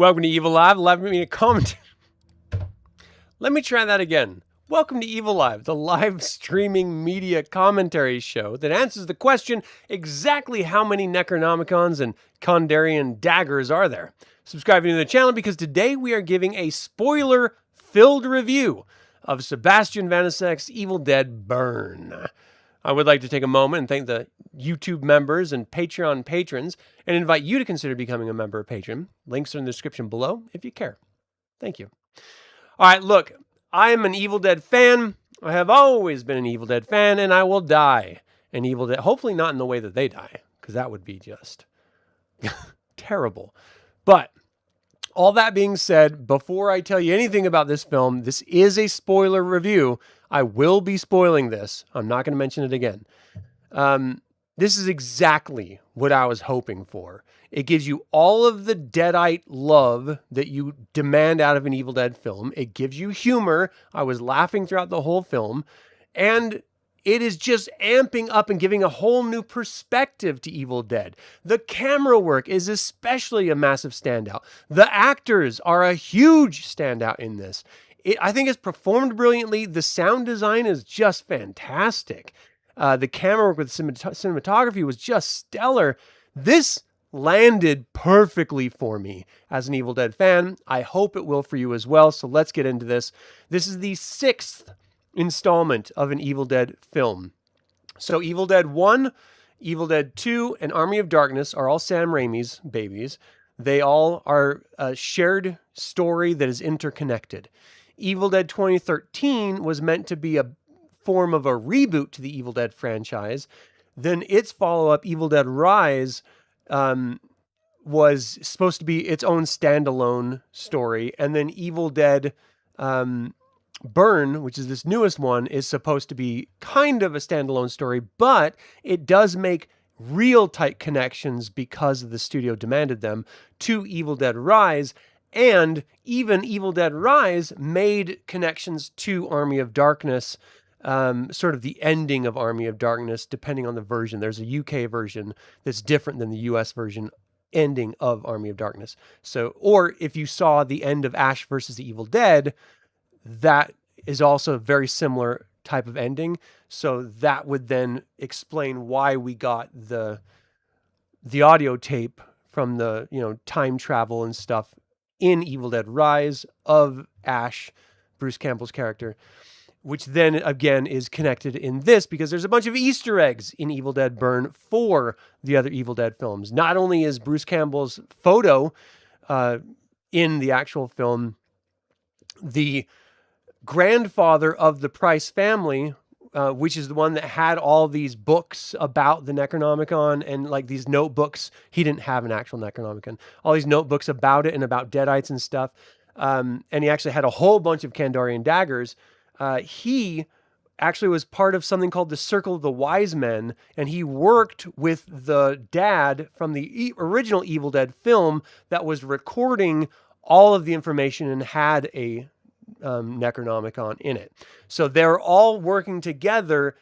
Welcome to Evil Live. Let me comment. Let me try that again. Welcome to Evil Live, the live streaming media commentary show that answers the question, exactly how many Necronomicons and Kandarian daggers are there? Subscribe to the channel because today we are giving a spoiler-filled review of Sebastian Vanasek's Evil Dead Burn. I would like to take a moment and thank the YouTube members and Patreon patrons and invite you to consider becoming a member or patron. Links are in the description below if you care. Thank you. All right, look, I am an Evil Dead fan. I have always been an Evil Dead fan, and I will die an Evil Dead. Hopefully not in the way that they die, because that would be just terrible. But all that being said, before I tell you anything about this film, this is a spoiler review. I will be spoiling this. I'm not going to mention it again. This is exactly what I was hoping for. It gives you all of the deadite love that you demand out of an Evil Dead film. It gives you humor. I was laughing throughout the whole film. And it is just amping up and giving a whole new perspective to Evil Dead. The camera work is especially a massive standout. The actors are a huge standout in this. I think it's performed brilliantly. The sound design is just fantastic. The camera work with cinematography was just stellar. This landed perfectly for me as an Evil Dead fan. I hope it will for you as well. So let's get into this. This is the 6th installment of an Evil Dead film. So Evil Dead 1, Evil Dead 2, and Army of Darkness are all Sam Raimi's babies. They all are a shared story that is interconnected. Evil Dead 2013 was meant to be a form of a reboot to the Evil Dead franchise. Then its follow-up, Evil Dead Rise, was supposed to be its own standalone story. And then Evil Dead Burn, which is this newest one, is supposed to be kind of a standalone story, but it does make real tight connections because the studio demanded them to Evil Dead Rise. And even Evil Dead Rise made connections to Army of Darkness, sort of the ending of Army of Darkness, depending on the version. There's a UK version that's different than the US version ending of Army of Darkness. So, or if you saw the end of Ash versus the Evil Dead, that is also a very similar type of ending. So that would then explain why we got the audio tape from the, time travel and stuff in Evil Dead Rise of Ash, Bruce Campbell's character, which then again is connected in this because there's a bunch of Easter eggs in Evil Dead Burn for the other Evil Dead films. Not only is Bruce Campbell's photo in the actual film, the grandfather of the Price family, which is the one that had all these books about the Necronomicon and like these notebooks. He didn't have an actual Necronomicon. All these notebooks about it and about deadites and stuff. And he actually had a whole bunch of Kandarian daggers. He actually was part of something called the Circle of the Wise Men, and he worked with the dad from the original Evil Dead film that was recording all of the information and had a Necronomicon in it. So they're all working together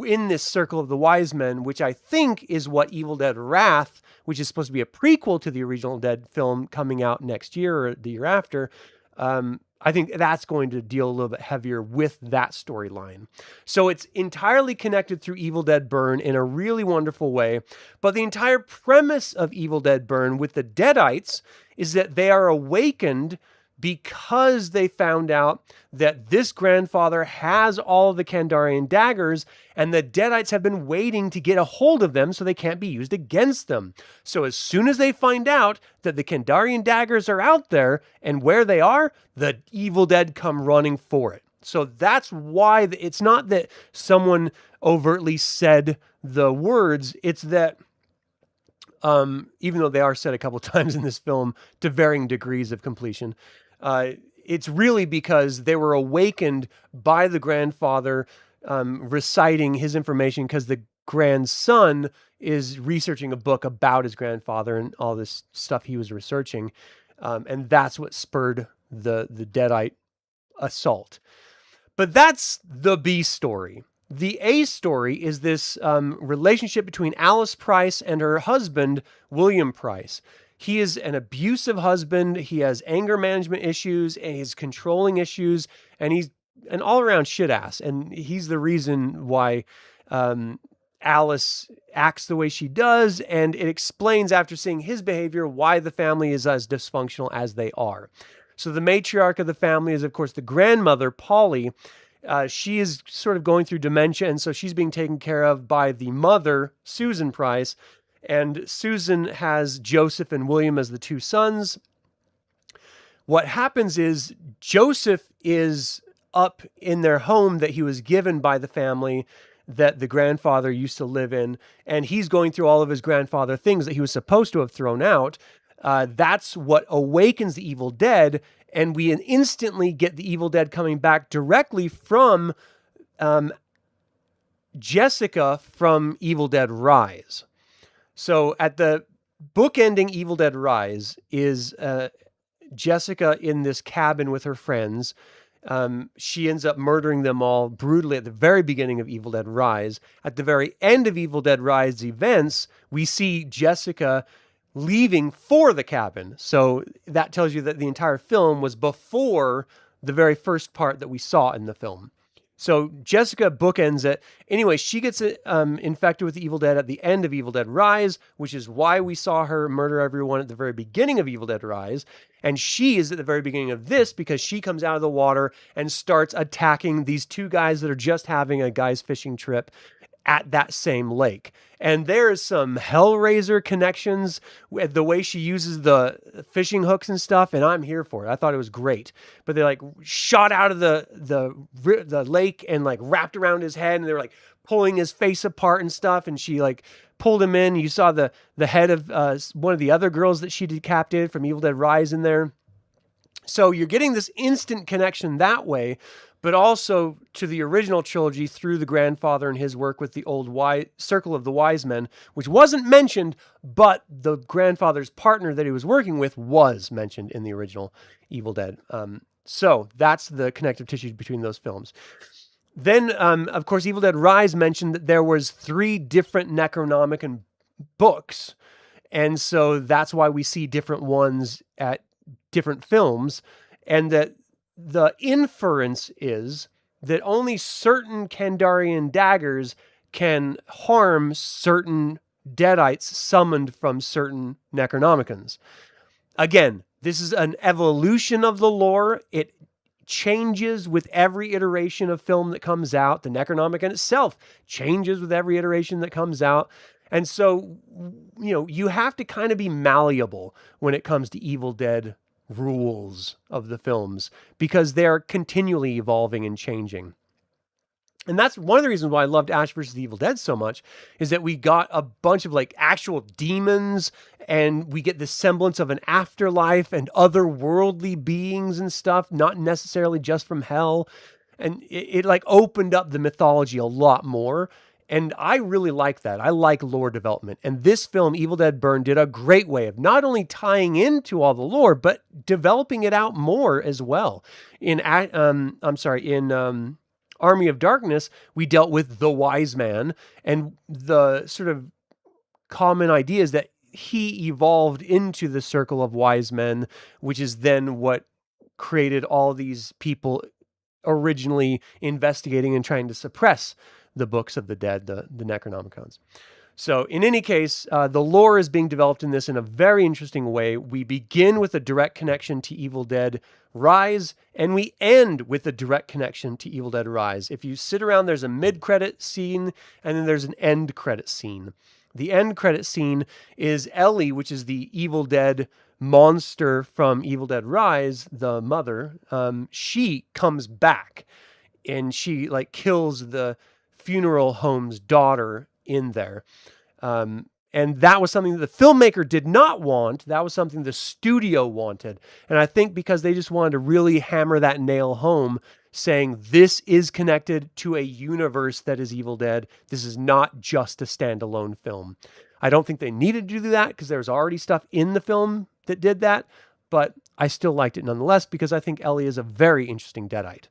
in this Circle of the Wise Men, which I think is what Evil Dead Wrath, which is supposed to be a prequel to the original Dead film coming out next year or the year after, I think that's going to deal a little bit heavier with that storyline. So it's entirely connected through Evil Dead Burn in a really wonderful way. But the entire premise of Evil Dead Burn with the deadites is that they are awakened because they found out that this grandfather has all of the Kandarian daggers, and the deadites have been waiting to get a hold of them so they can't be used against them. So as soon as they find out that the Kandarian daggers are out there and where they are, the Evil Dead come running for it. So that's why it's not that someone overtly said the words, it's that even though they are said a couple times in this film to varying degrees of completion, it's really because they were awakened by the grandfather reciting his information because the grandson is researching a book about his grandfather and all this stuff he was researching. And that's what spurred the deadite assault. But that's the B story. The A story is this relationship between Alice Price and her husband, William Price. he is an abusive husband. He has anger management issues and he's controlling issues, and he's an all around shit ass. And he's the reason why Alice acts the way she does. And it explains, after seeing his behavior, why the family is as dysfunctional as they are. So the matriarch of the family is, of course, the grandmother, Polly. She is sort of going through dementia, and so she's being taken care of by the mother, Susan Price. And Susan has Joseph and William as the two sons. What happens is Joseph is up in their home that he was given by the family that the grandfather used to live in, and he's going through all of his grandfather things that he was supposed to have thrown out. That's what awakens the evil dead, and we instantly get the evil dead coming back directly from Jessica from Evil Dead Rise. So at the bookending Evil Dead Rise is Jessica in this cabin with her friends. She ends up murdering them all brutally at the very beginning of Evil Dead Rise. At the very end of Evil Dead Rise events, we see Jessica leaving for the cabin. So that tells you that the entire film was before the very first part that we saw in the film. So Jessica bookends it. Anyway, she gets infected with the Evil Dead at the end of Evil Dead Rise, which is why we saw her murder everyone at the very beginning of Evil Dead Rise. And she is at the very beginning of this because she comes out of the water and starts attacking these two guys that are just having a guy's fishing trip at that same lake. And there is some Hellraiser connections with the way she uses the fishing hooks and stuff, and I'm here for it. I thought it was great. But they like shot out of the lake and like wrapped around his head, and they were like pulling his face apart and stuff, and she like pulled him in. You saw the head of one of the other girls that she decapitated from Evil Dead Rise in there. So you're getting this instant connection that way, but also to the original trilogy through the grandfather and his work with the old Circle of the Wise Men, which wasn't mentioned, but the grandfather's partner that he was working with was mentioned in the original Evil Dead. So that's the connective tissue between those films. Then, of course, Evil Dead Rise mentioned that there was 3 different Necronomicon books. And so that's why we see different ones at different films, and that the inference is that only certain Kandarian daggers can harm certain deadites summoned from certain Necronomicons. Again, this is an evolution of the lore. It changes with every iteration of film that comes out. The Necronomicon itself changes with every iteration that comes out. And so, you have to kind of be malleable when it comes to Evil Dead rules of the films, because they're continually evolving and changing. And that's one of the reasons why I loved Ash vs. the Evil Dead so much, is that we got a bunch of like actual demons, and we get the semblance of an afterlife and otherworldly beings and stuff, not necessarily just from hell. And it like opened up the mythology a lot more. And I really like that. I like lore development. And this film, Evil Dead Burn, did a great way of not only tying into all the lore, but developing it out more as well. In Army of Darkness, we dealt with the Wise Man, and the sort of common idea is that he evolved into the Circle of Wise Men, which is then what created all these people originally investigating and trying to suppress the books of the dead, the Necronomicons. So in any case, the lore is being developed in this in a very interesting way. We begin with a direct connection to Evil Dead Rise, and we end with a direct connection to Evil Dead Rise. If you sit around, there's a mid-credit scene, and then there's an end credit scene. The end credit scene is Ellie, which is the Evil Dead monster from Evil Dead Rise, the mother. She comes back, and she like kills the funeral home's daughter in there. And that was something that the filmmaker did not want. That was something the studio wanted. And I think because they just wanted to really hammer that nail home, saying this is connected to a universe that is Evil Dead. This is not just a standalone film. I don't think they needed to do that because there's already stuff in the film that did that, but I still liked it nonetheless because I think Ellie is a very interesting deadite.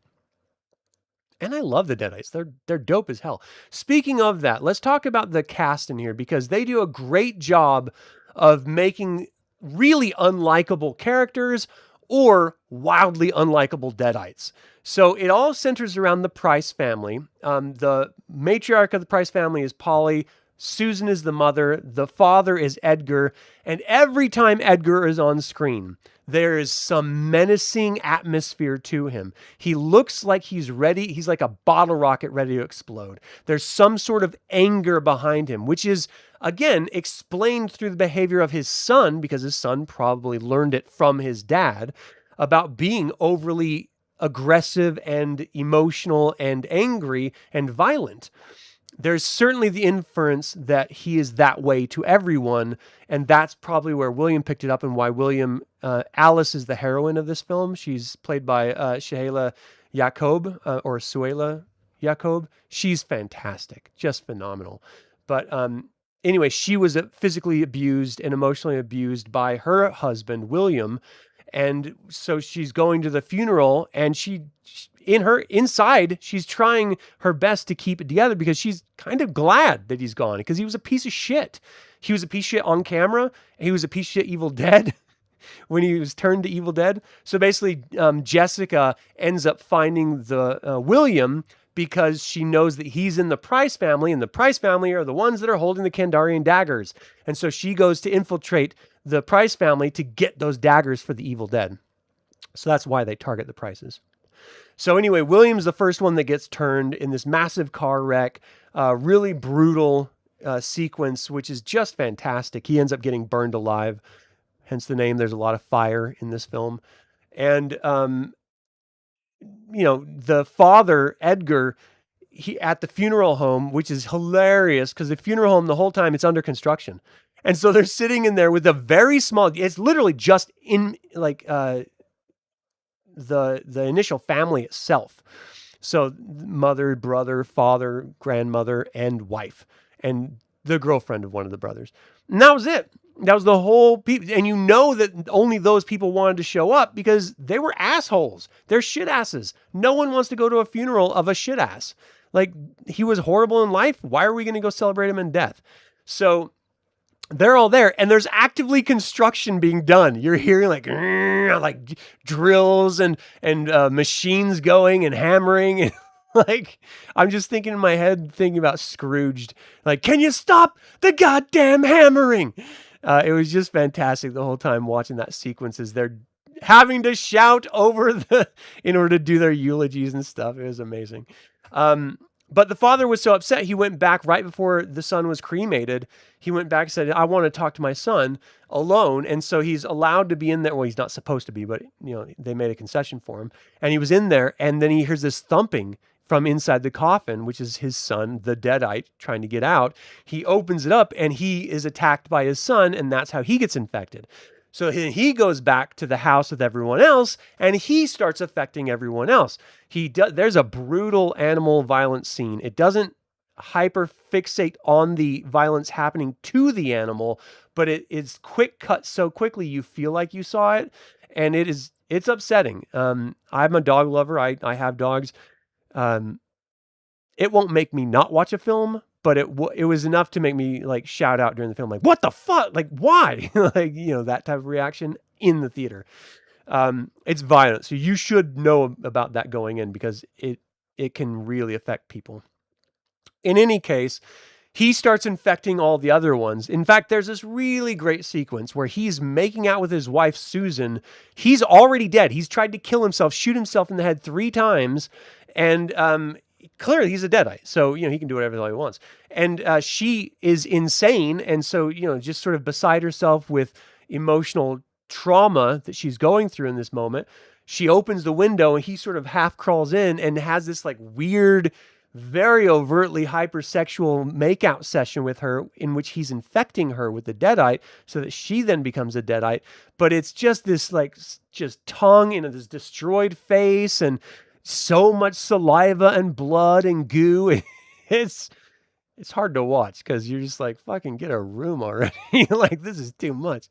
And I love the Deadites. They're dope as hell. Speaking of that, let's talk about the cast in here, because they do a great job of making really unlikable characters or wildly unlikable deadites. So it all centers around the Price family. The matriarch of the Price family is Polly. Susan is the mother. The father is Edgar. And every time Edgar is on screen, there is some menacing atmosphere to him. He looks like he's ready. He's like a bottle rocket ready to explode. There's some sort of anger behind him, which is, again, explained through the behavior of his son, because his son probably learned it from his dad, about being overly aggressive and emotional and angry and violent. There's certainly the inference that he is that way to everyone, and that's probably where William picked it up and why Alice is the heroine of this film. She's played by Shahela Yacob, or Suela Yacob. She's fantastic, just phenomenal. But anyway, she was physically abused and emotionally abused by her husband, William, and so she's going to the funeral, and inside, she's trying her best to keep it together because she's kind of glad that he's gone, because he was a piece of shit. He was a piece of shit on camera. He was a piece of shit Evil Dead when he was turned to Evil Dead. So basically, Jessica ends up finding the William because she knows that he's in the Price family, and the Price family are the ones that are holding the Kandarian daggers. And so she goes to infiltrate the Price family to get those daggers for the Evil Dead. So that's why they target the Prices. So anyway, William's the first one that gets turned in this massive car wreck, really brutal sequence, which is just fantastic. He ends up getting burned alive, hence the name. There's a lot of fire in this film. And, the father, Edgar, he at the funeral home, which is hilarious because the funeral home, the whole time, it's under construction. And so they're sitting in there with a very small, it's literally just in like the initial family itself. So mother, brother, father, grandmother, and wife, and the girlfriend of one of the brothers. And that was it. That was the whole people. And you know that only those people wanted to show up because they were assholes. They're shit asses. No one wants to go to a funeral of a shit ass. Like, he was horrible in life. Why are we going to go celebrate him in death? So they're all there, and there's actively construction being done. You're hearing like drills and machines going and hammering. And like, I'm just thinking in my head, thinking about Scrooged. Like, can you stop the goddamn hammering? It was just fantastic the whole time watching that sequence as they're having to shout over in order to do their eulogies and stuff. It was amazing. But the father was so upset, he went back right before the son was cremated. He went back and said, I want to talk to my son alone. And so he's allowed to be in there. Well, he's not supposed to be, but they made a concession for him. And he was in there, and then he hears this thumping from inside the coffin, which is his son, the deadite, trying to get out. He opens it up, and he is attacked by his son, and that's how he gets infected. So he goes back to the house with everyone else, and he starts affecting everyone else. There's a brutal animal violence scene. It doesn't hyper fixate on the violence happening to the animal, but it's quick cut so quickly you feel like you saw it, and it's upsetting. I'm a dog lover. I have dogs. It won't make me not watch a film, but it was enough to make me like shout out during the film, like, what the fuck? Like, why? Like, that type of reaction in the theater. It's violent. So you should know about that going in because it can really affect people. In any case, he starts infecting all the other ones. In fact, there's this really great sequence where he's making out with his wife, Susan. He's already dead. He's tried to kill himself, shoot himself in the head 3 times. And, clearly he's a deadite, so he can do whatever the hell he wants. And she is insane, and so just sort of beside herself with emotional trauma that she's going through in this moment. She opens the window, and he sort of half crawls in and has this like weird, very overtly hypersexual makeout session with her, in which he's infecting her with the deadite, so that she then becomes a deadite. But it's just this like just tongue in this destroyed face and so much saliva and blood and goo. It's hard to watch because you're just like, fucking get a room already. Like, this is too much.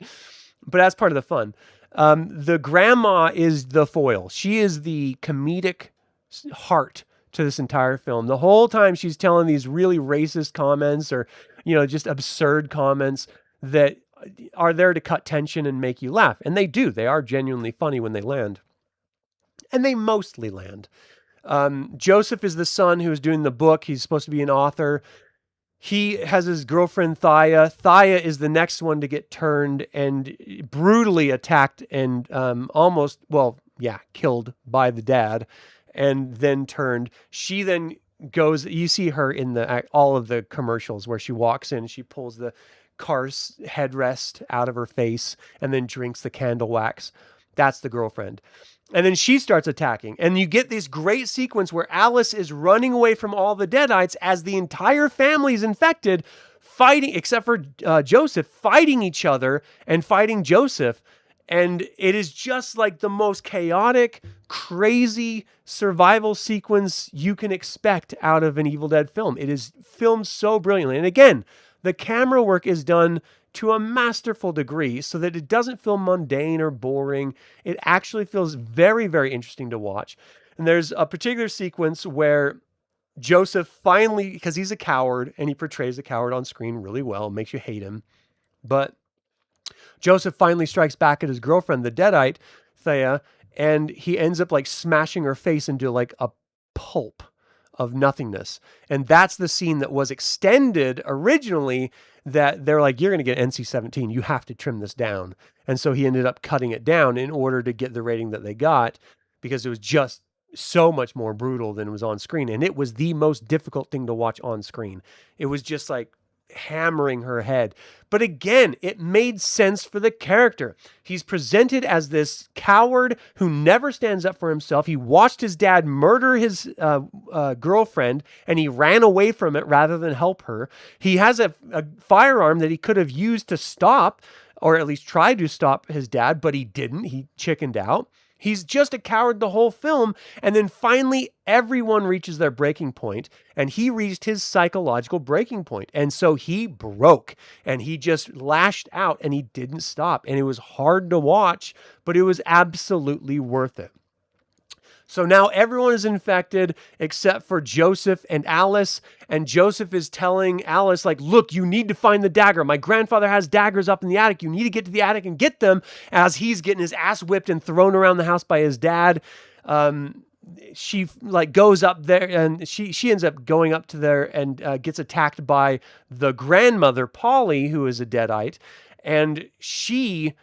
But that's part of the fun. The grandma is the foil. She is the comedic heart to this entire film. The whole time she's telling these really racist comments or, just absurd comments that are there to cut tension and make you laugh. And they do. They are genuinely funny when they land. And they mostly land. Joseph is the son who's doing the book. He's supposed to be an author. He has his girlfriend, Thaya. Thaya is the next one to get turned and brutally attacked and killed by the dad and then turned. She then goes, you see her in all of the commercials where she walks in, she pulls the car's headrest out of her face and then drinks the candle wax. That's the girlfriend. And then she starts attacking. And you get this great sequence where Alice is running away from all the deadites as the entire family is infected, fighting, except for Joseph, fighting each other and fighting Joseph. And it is just like the most chaotic, crazy survival sequence you can expect out of an Evil Dead film. It is filmed so brilliantly. And again, the camera work is done to a masterful degree so that it doesn't feel mundane or boring. It actually feels very, very interesting to watch. And there's a particular sequence where Joseph finally, because he's a coward and he portrays a coward on screen really well, makes you hate him. But Joseph finally strikes back at his girlfriend, the deadite, Thea, and he ends up like smashing her face into like a pulp of nothingness. And that's the scene that was extended originally, that they're like, you're going to get NC-17. You have to trim this down. And so he ended up cutting it down in order to get the rating that they got, because it was just so much more brutal than it was on screen. And it was the most difficult thing to watch on screen. It was just like hammering her head. But again, it made sense for the character. He's presented as this coward who never stands up for himself. He watched his dad murder his girlfriend and he ran away from it rather than help her. He has a firearm that he could have used to stop, or at least try to stop his dad, but he didn't. He chickened out. He's just a coward the whole film. And then finally, everyone reaches their breaking point, and he reached his psychological breaking point. And so he broke and he just lashed out and he didn't stop. And it was hard to watch, but it was absolutely worth it. So now everyone is infected except for Joseph and Alice. And Joseph is telling Alice, like, look, you need to find the dagger. My grandfather has daggers up in the attic. You need to get to the attic and get them, as he's getting his ass whipped and thrown around the house by his dad. She like goes up there and she ends up going up to there and gets attacked by the grandmother, Polly, who is a deadite. And she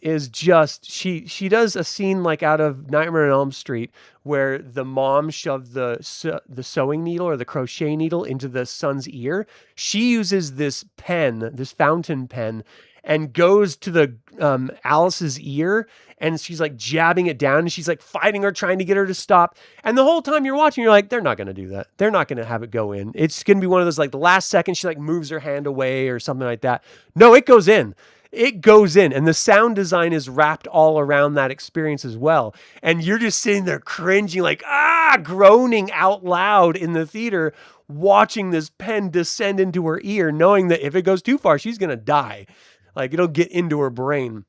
is just, she does a scene like out of Nightmare on Elm Street where the mom shoved the sewing needle or the crochet needle into the son's ear. She uses this pen, this fountain pen, and goes to the Alice's ear, and she's like jabbing it down, and she's like fighting her, trying to get her to stop. And the whole time you're watching, you're like, they're not going to do that. They're not going to have it go in. It's going to be one of those, like the last second she like moves her hand away or something like that. No, it goes in. It goes in, and the sound design is wrapped all around that experience as well. And you're just sitting there cringing, like, groaning out loud in the theater, watching this pen descend into her ear, knowing that if it goes too far, she's going to die. Like, it'll get into her brain.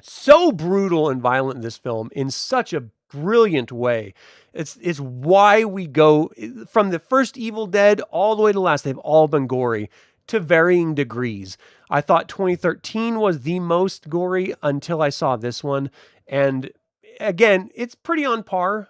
So brutal and violent in this film in such a brilliant way. It's why we go from the first Evil Dead all the way to last. They've all been gory to varying degrees. I thought 2013 was the most gory until I saw this one. And again, it's pretty on par.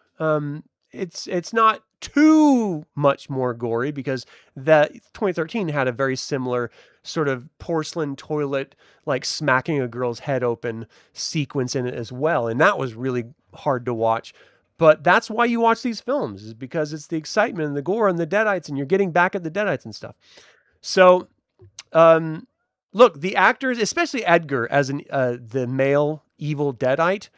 It's not too much more gory because that 2013 had a very similar sort of porcelain toilet, like smacking a girl's head open sequence in it as well. And that was really hard to watch. But that's why you watch these films, is because it's the excitement and the gore and the deadites, and you're getting back at the deadites and stuff. So, look, the actors, especially Edgar as the male evil deadite,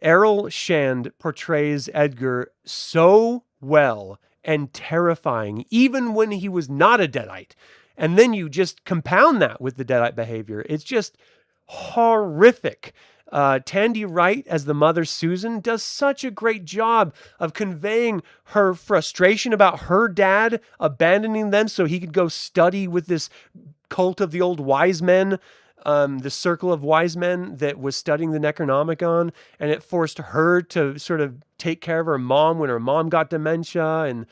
Errol Shand portrays Edgar so well and terrifying, even when he was not a deadite. And then you just compound that with the deadite behavior. It's just horrific. Tandy Wright as the mother, Susan, does such a great job of conveying her frustration about her dad abandoning them so he could go study with this cult of the old wise men, the circle of wise men that was studying the Necronomicon, and it forced her to sort of take care of her mom when her mom got dementia. And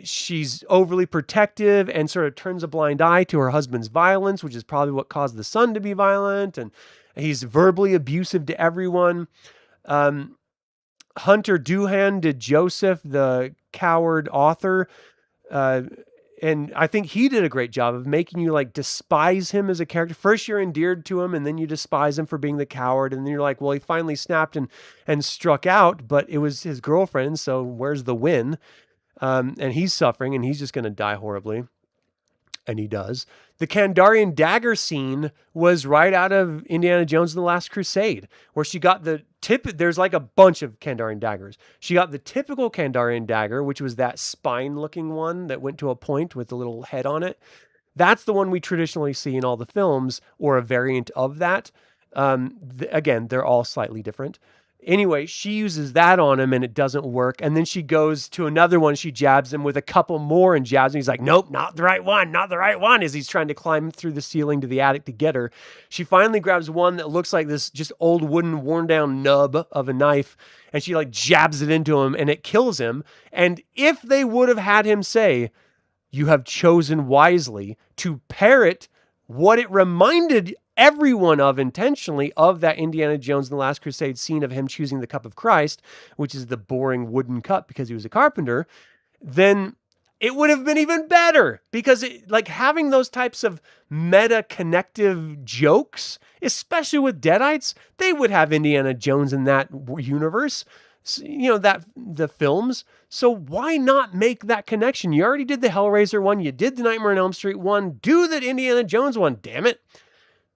she's overly protective and sort of turns a blind eye to her husband's violence, which is probably what caused the son to be violent. And he's verbally abusive to everyone. Hunter Doohan did Joseph, the coward author. And I think he did a great job of making you like despise him as a character. First you're endeared to him, and then you despise him for being the coward. And then you're like, well, he finally snapped and struck out, but it was his girlfriend. So where's the win? And he's suffering, and he's just going to die horribly. And he does. The Kandarian dagger scene was right out of Indiana Jones and the Last Crusade, where she got the there's like a bunch of Kandarian daggers. She got the typical Kandarian dagger, which was that spine-looking one that went to a point with the little head on it. That's the one we traditionally see in all the films, or a variant of that. Again, they're all slightly different. Anyway, she uses that on him and it doesn't work. And then she goes to another one. She jabs him with a couple more and jabs him. He's like, nope, not the right one, not the right one, as he's trying to climb through the ceiling to the attic to get her. She finally grabs one that looks like this just old wooden worn down nub of a knife. And she like jabs it into him and it kills him. And if they would have had him say, you have chosen wisely, to parrot what it reminded everyone of intentionally of that Indiana Jones and the Last Crusade scene of him choosing the cup of Christ, which is the boring wooden cup because he was a carpenter, then it would have been even better, because like having those types of meta connective jokes, especially with deadites, they would have Indiana Jones in that universe, that the films. So why not make that connection? You already did the Hellraiser one. You did the Nightmare on Elm Street one. Do the Indiana Jones one. Damn it.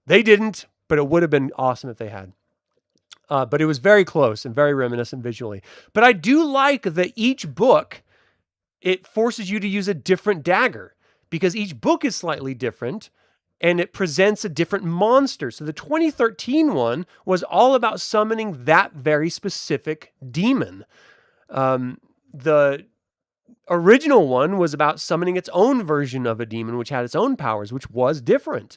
They didn't, but it would have been awesome if they had. But it was very close and very reminiscent visually. But I do like that each book, it forces you to use a different dagger, because each book is slightly different and it presents a different monster. So the 2013 one was all about summoning that very specific demon. The original one was about summoning its own version of a demon, which had its own powers, which was different.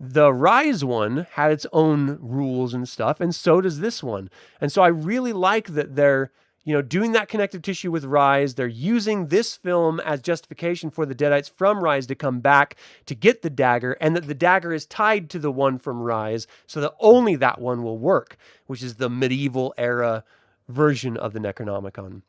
The Rise one had its own rules and stuff, and so does this one. And so I really like that they're, doing that connective tissue with Rise. They're using this film as justification for the deadites from Rise to come back to get the dagger, and that the dagger is tied to the one from Rise, so that only that one will work, which is the medieval era version of the Necronomicon.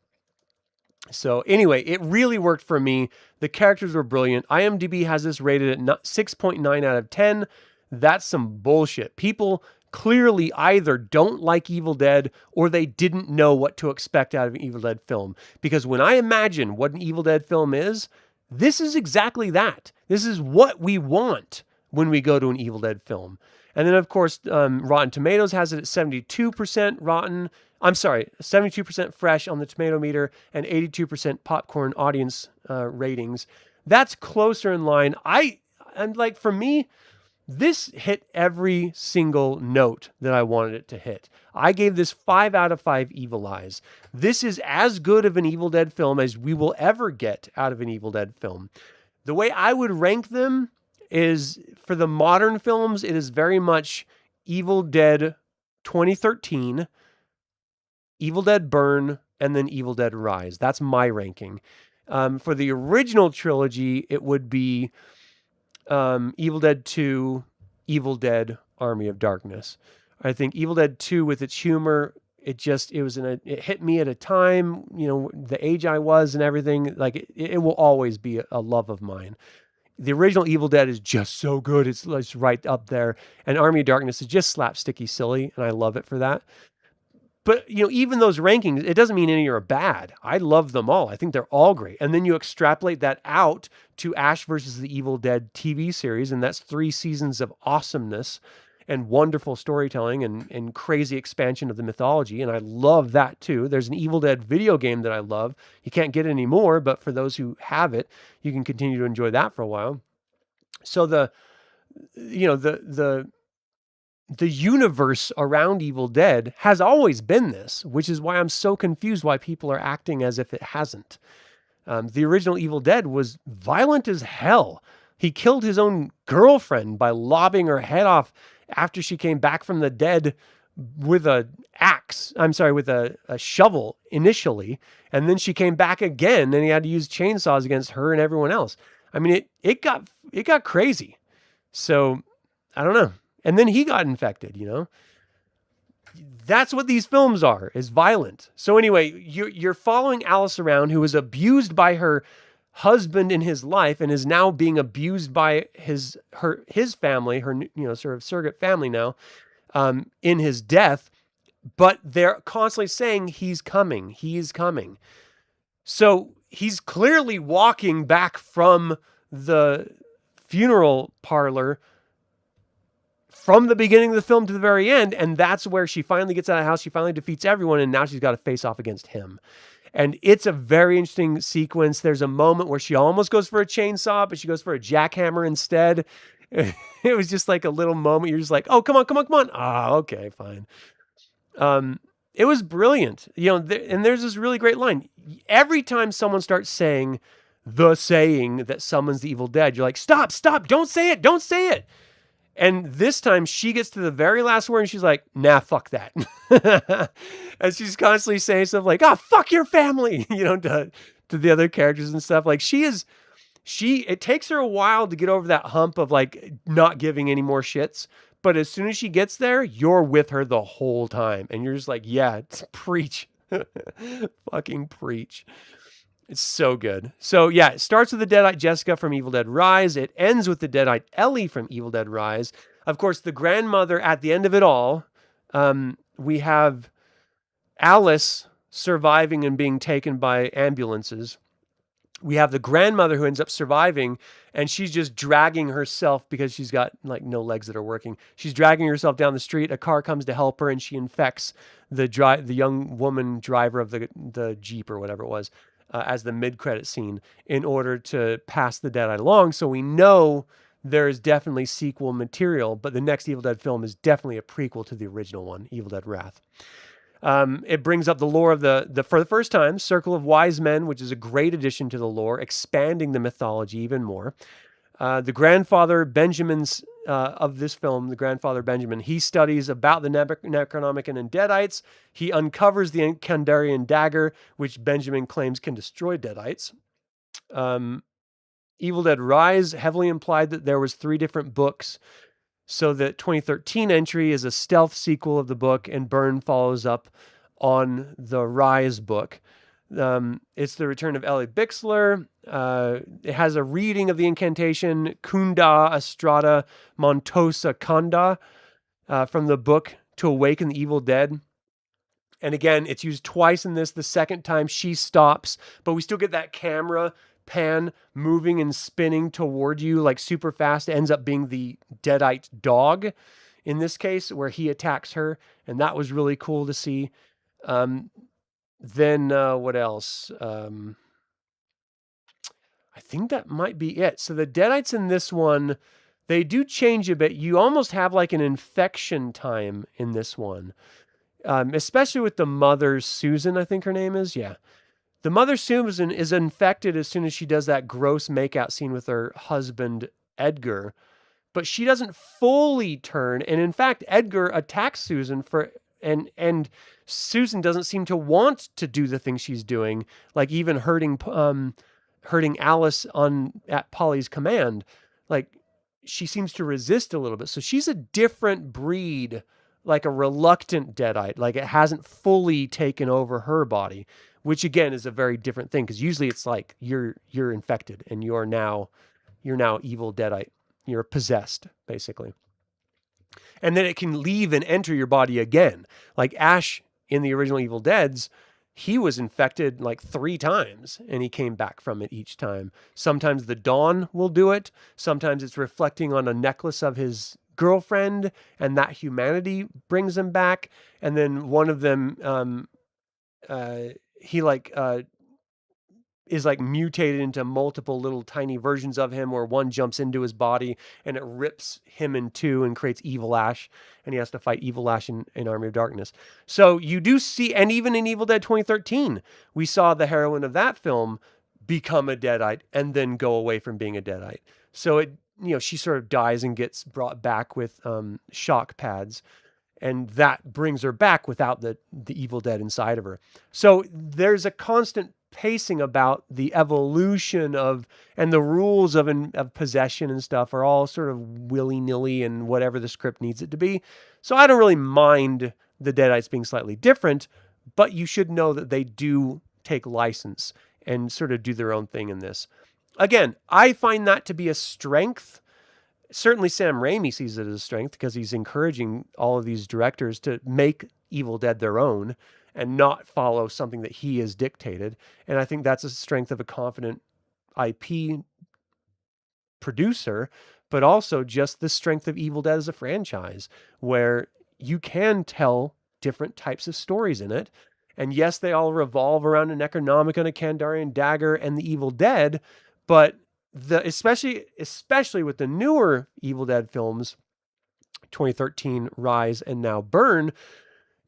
So anyway, it really worked for me. The characters were brilliant. IMDb has this rated at 6.9 out of 10. That's some bullshit. People clearly either don't like Evil Dead or they didn't know what to expect out of an Evil Dead film. Because when I imagine what an Evil Dead film is, this is exactly that. This is what we want when we go to an Evil Dead film. And then, of course, Rotten Tomatoes has it at 72% rotten. 72% fresh on the tomato meter and 82% popcorn audience ratings. That's closer in line. And like, for me, this hit every single note that I wanted it to hit. I gave this 5 out of 5 Evil Eyes. This is as good of an Evil Dead film as we will ever get out of an Evil Dead film. The way I would rank them is, for the modern films, it is very much Evil Dead 2013, Evil Dead Burn, and then Evil Dead Rise. That's my ranking. For the original trilogy, it would be Evil Dead 2, Evil Dead Army of Darkness. I think Evil Dead 2, with its humor, it hit me at a time, the age I was and everything. Like, it will always be a love of mine. The original Evil Dead is just so good. It's right up there. And Army of Darkness is just slapsticky silly, and I love it for that. But, even those rankings, it doesn't mean any are bad. I love them all. I think they're all great. And then you extrapolate that out to Ash versus the Evil Dead TV series, and that's 3 seasons of awesomeness and wonderful storytelling and crazy expansion of the mythology, and I love that too. There's an Evil Dead video game that I love. You can't get it anymore, but for those who have it, you can continue to enjoy that for a while. So the universe around Evil Dead has always been this, which is why I'm so confused why people are acting as if it hasn't. The original Evil Dead was violent as hell. He killed his own girlfriend by lobbing her head off after she came back from the dead with a axe. I'm sorry, with a shovel initially, and then she came back again, and he had to use chainsaws against her and everyone else. I mean, it got crazy. So I don't know. And then he got infected. That's what these films are, is violent. So anyway, you're following Alice around, who was abused by her husband in his life and is now being abused by his family, her sort of surrogate family now, in his death. But they're constantly saying he's coming, he's coming. So he's clearly walking back from the funeral parlor from the beginning of the film to the very end, and that's where she finally gets out of the house. She finally defeats everyone, and now she's got to face off against him. And it's a very interesting sequence. There's a moment where she almost goes for a chainsaw, but she goes for a jackhammer instead. It was just like a little moment. You're just like, oh, come on, come on, come on. Ah, okay, fine. It was brilliant. And there's this really great line. Every time someone starts saying the saying that summons the evil dead, you're like, stop, don't say it, don't say it. And this time she gets to the very last word and she's like, nah, fuck that. And she's constantly saying stuff like, oh, fuck your family, to the other characters and stuff. Like it takes her a while to get over that hump of like not giving any more shits. But as soon as she gets there, you're with her the whole time. And you're just like, yeah, preach. Fucking preach. It's so good. So yeah, it starts with the Deadite Jessica from Evil Dead Rise. It ends with the Deadite Ellie from Evil Dead Rise. Of course, the grandmother at the end of it all, we have Alice surviving and being taken by ambulances. We have the grandmother who ends up surviving, and she's just dragging herself because she's got like no legs that are working. She's dragging herself down the street. A car comes to help her, and she infects the young woman driver of the Jeep or whatever it was, as the mid-credit scene in order to pass the Deadite along. So we know there is definitely sequel material, but the next Evil Dead film is definitely a prequel to the original one, Evil Dead Wrath. It brings up the lore of for the first time, Circle of Wise Men, which is a great addition to the lore, expanding the mythology even more. The grandfather Benjamin's of this film, the grandfather Benjamin, he studies about the Necronomicon and Deadites. He uncovers the Kandarian dagger, which Benjamin claims can destroy Deadites. Evil Dead Rise heavily implied that there was 3 different books. So the 2013 entry is a stealth sequel of the book, and Byrne follows up on the Rise book. It's the return of Ellie Bixler. It has a reading of the incantation Kunda Estrada Montosa Kanda from the book To Awaken the Evil Dead. And again, it's used twice in this. The second time she stops, but we still get that camera pan moving and spinning toward you like super fast. It ends up being the Deadite dog in this case, where he attacks her, and that was really cool to see. Then what else? I think that might be it. So the Deadites in this one, they do change a bit. You almost have like an infection time in this one, especially with the mother, Susan, I think her name is. Yeah. The mother Susan is infected as soon as she does that gross makeout scene with her husband, Edgar. But she doesn't fully turn. And in fact, Edgar attacks Susan and Susan doesn't seem to want to do the thing she's doing, like even hurting Alice at Polly's command. Like she seems to resist a little bit. So she's a different breed, like a reluctant Deadite. Like it hasn't fully taken over her body, which again is a very different thing, because usually it's like you're infected and you're now evil Deadite. You're possessed, basically. And then it can leave and enter your body again. Like Ash in the original Evil Deads, he was infected like 3 times and he came back from it each time. Sometimes the Dawn will do it. Sometimes it's reflecting on a necklace of his girlfriend, and that humanity brings him back. And then one of them, he is like mutated into multiple little tiny versions of him, where one jumps into his body and it rips him in 2 and creates Evil Ash, and he has to fight Evil Ash in Army of Darkness. So you do see, and even in Evil Dead 2013, we saw the heroine of that film become a Deadite and then go away from being a Deadite. So she sort of dies and gets brought back with shock pads. and that brings her back without the evil dead inside of her. So there's a constant pacing about the evolution of, and the rules of possession and stuff are all sort of willy-nilly and whatever the script needs it to be. So I don't really mind the Deadites being slightly different, but you should know that they do take license and sort of do their own thing in this. Again, I find that to be a strength. Certainly Sam Raimi sees it as a strength because he's encouraging all of these directors to make Evil Dead their own and not follow something that he has dictated. And I think that's a strength of a confident IP producer, but also just the strength of Evil Dead as a franchise, where you can tell different types of stories in it. And yes, they all revolve around an Necronomicon, a Kandarian dagger, and the Evil Dead, but especially with the newer Evil Dead films, 2013 Rise and now Burn,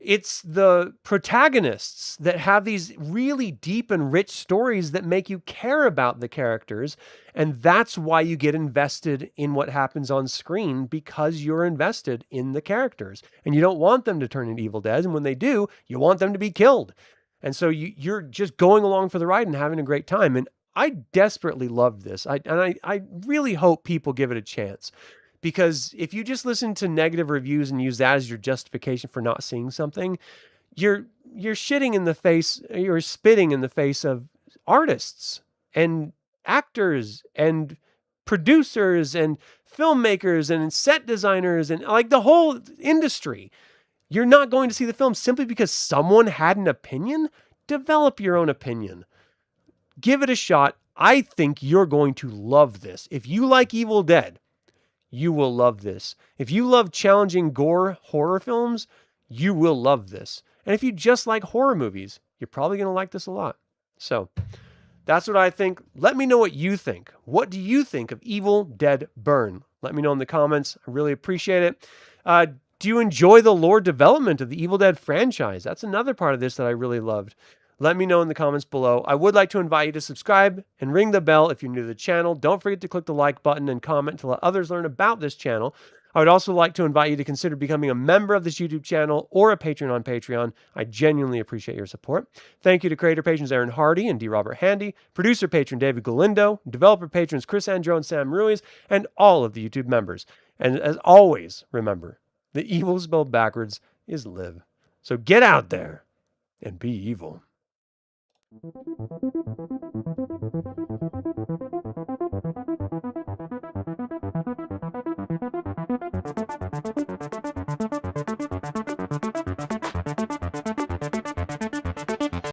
it's the protagonists that have these really deep and rich stories that make you care about the characters. And that's why you get invested in what happens on screen, because you're invested in the characters and you don't want them to turn into Evil Dead. And when they do, you want them to be killed. And so you're just going along for the ride and having a great time. And I desperately loved this. I really hope people give it a chance. Because if you just listen to negative reviews and use that as your justification for not seeing something, you're shitting in the face, you're spitting in the face of artists and actors and producers and filmmakers and set designers and like the whole industry. You're not going to see the film simply because someone had an opinion. Develop your own opinion. Give it a shot. I think you're going to love this. If you like Evil Dead, you will love this. If you love challenging gore horror films, you will love this. And if you just like horror movies, you're probably going to like this a lot. So that's what I think. Let me know what you think. What do you think of Evil Dead Burn? Let me know in the comments. I really appreciate it. Do you enjoy the lore development of the Evil Dead franchise? That's another part of this that I really loved. Let me know in the comments below. I would like to invite you to subscribe and ring the bell if you're new to the channel. Don't forget to click the like button and comment to let others learn about this channel. I would also like to invite you to consider becoming a member of this YouTube channel or a patron on Patreon. I genuinely appreciate your support. Thank you to creator patrons Aaron Hardy and D. Robert Handy, producer patron David Galindo, developer patrons Chris Androu and Sam Ruiz, and all of the YouTube members. And as always, remember, the evil spelled backwards is live. So get out there and be evil.